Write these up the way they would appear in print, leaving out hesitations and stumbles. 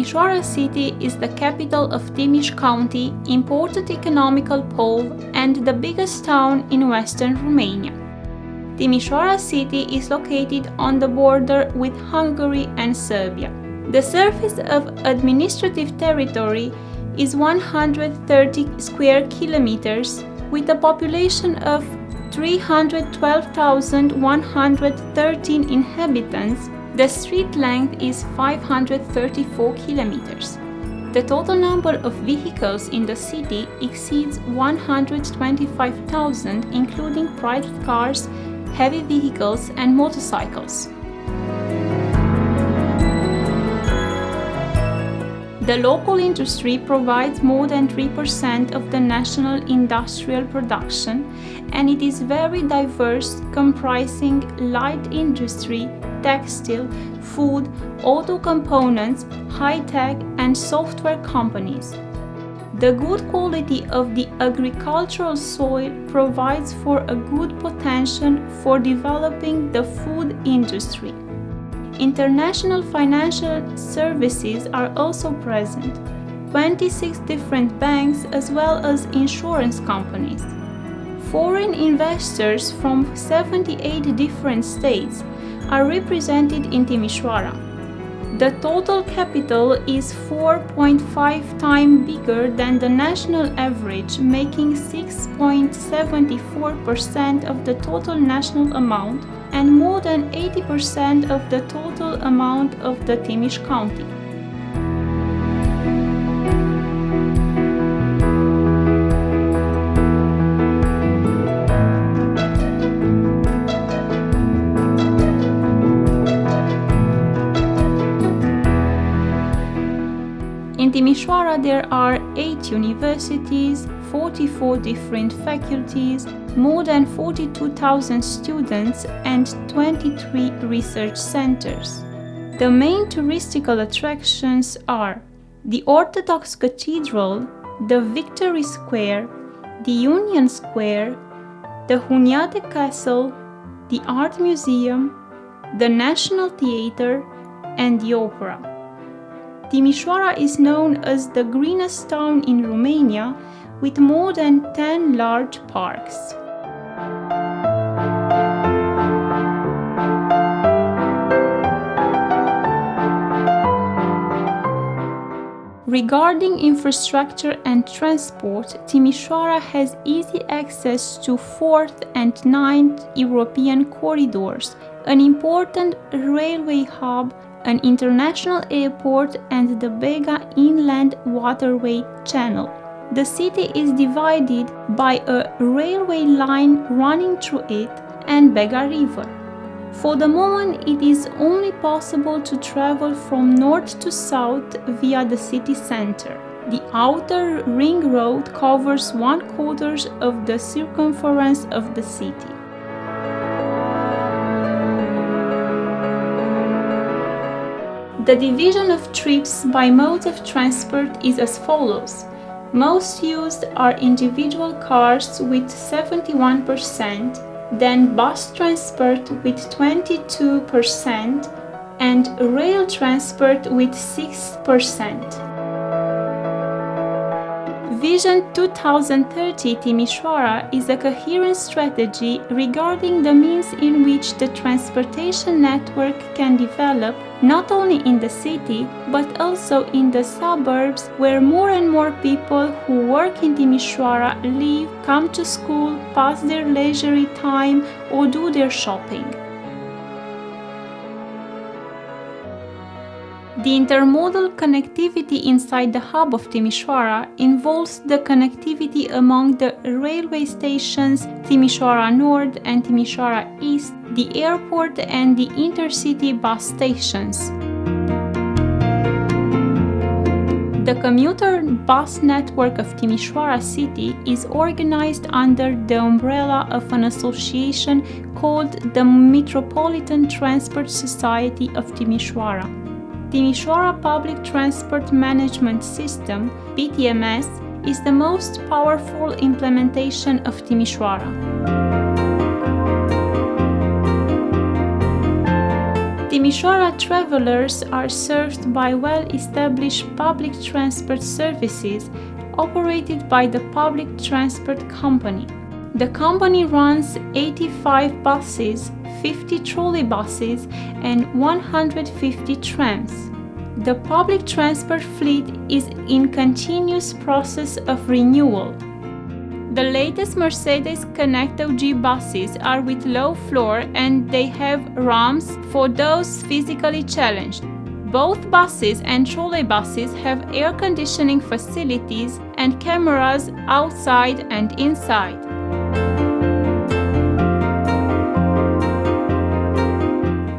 Timișoara city is the capital of Timiș County, important economical pole, and the biggest town in western Romania. Timișoara city is located on the border with Hungary and Serbia. The surface of administrative territory is 130 square kilometers, with a population of 312,113 inhabitants. The street length is 534 kilometers. The total number of vehicles in the city exceeds 125,000, including private cars, heavy vehicles, and motorcycles. The local industry provides more than 3% of the national industrial production, and it is very diverse, comprising light industry, textile, food, auto components, high-tech, and software companies. The good quality of the agricultural soil provides for a good potential for developing the food industry. International financial services are also present, 26 different banks as well as insurance companies. Foreign investors from 78 different states are represented in Timișoara. The total capital is 4.5 times bigger than the national average, making 6.74% of the total national amount and more than 80% of the total amount of the Timiș County. In Timișoara there are 8 universities, 44 different faculties, more than 42,000 students, and 23 research centers. The main touristical attractions are the Orthodox Cathedral, the Victory Square, the Union Square, the Huniade Castle, the Art Museum, the National Theatre, and the Opera. Timișoara is known as the greenest town in Romania, with more than 10 large parks. Regarding infrastructure and transport, Timișoara has easy access to 4th and 9th European corridors, an important railway hub, an international airport, and the Bega Inland Waterway Channel. The city is divided by a railway line running through it and Bega River. For the moment, it is only possible to travel from north to south via the city center. The outer ring road covers 1/4 of the circumference of the city. The division of trips by mode of transport is as follows. Most used are individual cars with 71%, then bus transport with 22%, and rail transport with 6%. Vision 2030 Timișoara is a coherent strategy regarding the means in which the transportation network can develop not only in the city but also in the suburbs, where more and more people who work in Timișoara live, come to school, pass their leisure time, or do their shopping. The intermodal connectivity inside the hub of Timișoara involves the connectivity among the railway stations Timișoara Nord and Timișoara East, the airport, and the intercity bus stations. The commuter bus network of Timișoara city is organized under the umbrella of an association called the Metropolitan Transport Society of Timișoara. Timișoara Public Transport Management System, PTMS, is the most powerful implementation of Timișoara. Timișoara travelers are served by well-established public transport services operated by the public transport company. The company runs 85 buses, 50 trolleybuses, and 150 trams. The public transport fleet is in continuous process of renewal. The latest Mercedes Connecto G buses are with low floor and they have ramps for those physically challenged. Both buses and trolleybuses have air conditioning facilities and cameras outside and inside.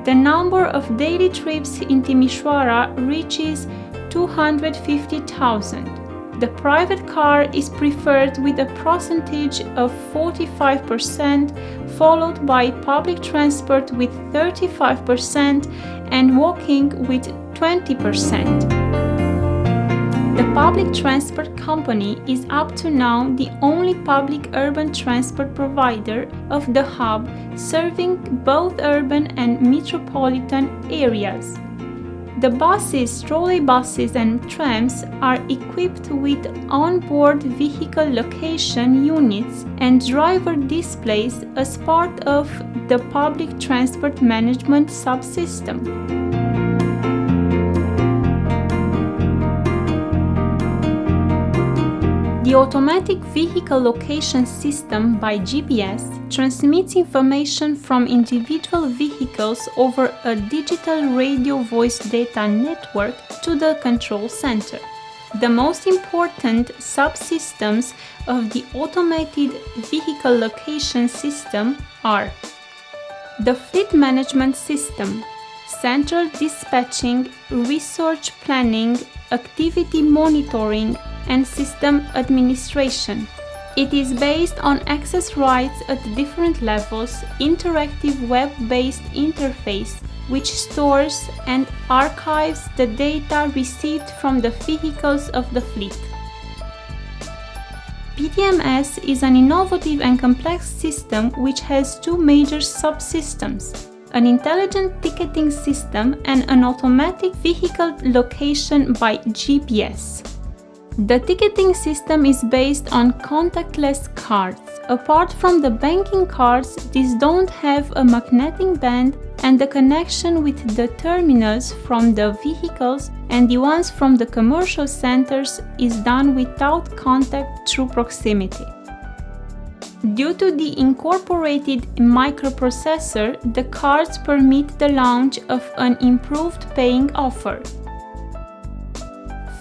The number of daily trips in Timișoara reaches 250,000. The private car is preferred with a percentage of 45%, followed by public transport with 35% and walking with 20%. The public transport company is up to now the only public urban transport provider of the hub, serving both urban and metropolitan areas. The buses, trolleybuses and trams are equipped with on-board vehicle location units and driver displays as part of the public transport management subsystem. The automatic vehicle location system by GPS transmits information from individual vehicles over a digital radio voice data network to the control center. The most important subsystems of the automated vehicle location system are the fleet management system, central dispatching, resource planning, activity monitoring, and system administration. It is based on access rights at different levels, interactive web-based interface which stores and archives the data received from the vehicles of the fleet. PTMS is an innovative and complex system which has two major subsystems: an intelligent ticketing system and an automatic vehicle location by GPS. The ticketing system is based on contactless cards. Apart from the banking cards, these don't have a magnetic band, and the connection with the terminals from the vehicles and the ones from the commercial centers is done without contact through proximity. Due to the incorporated microprocessor, the cards permit the launch of an improved paying offer.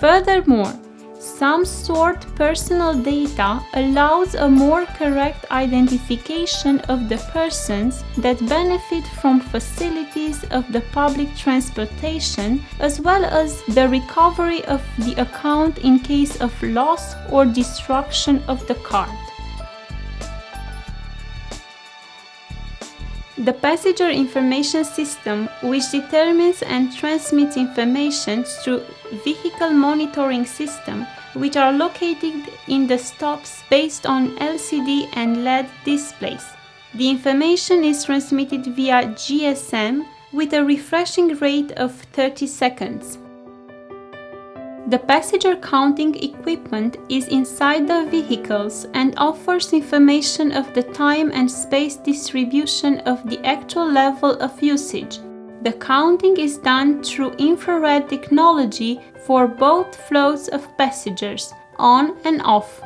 Furthermore, some stored personal data allows a more correct identification of the persons that benefit from facilities of the public transportation, as well as the recovery of the account in case of loss or destruction of the card. The passenger information system, which determines and transmits information through vehicle monitoring system, which are located in the stops based on LCD and LED displays. The information is transmitted via GSM with a refreshing rate of 30 seconds. The passenger counting equipment is inside the vehicles and offers information of the time and space distribution of the actual level of usage. The counting is done through infrared technology for both flows of passengers, on and off.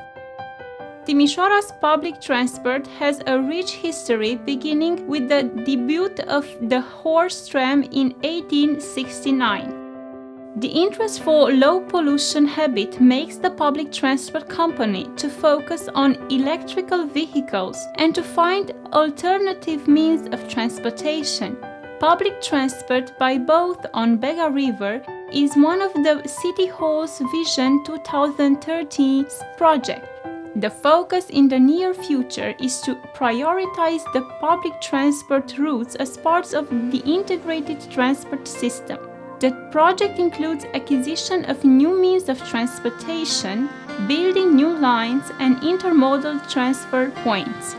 Timișoara's public transport has a rich history, beginning with the debut of the horse tram in 1869. The interest for low pollution habit makes the public transport company to focus on electrical vehicles and to find alternative means of transportation. Public transport by boat on Bega River is one of the City Hall's Vision 2013 project. The focus in the near future is to prioritize the public transport routes as parts of the integrated transport system. The project includes acquisition of new means of transportation, building new lines and intermodal transfer points.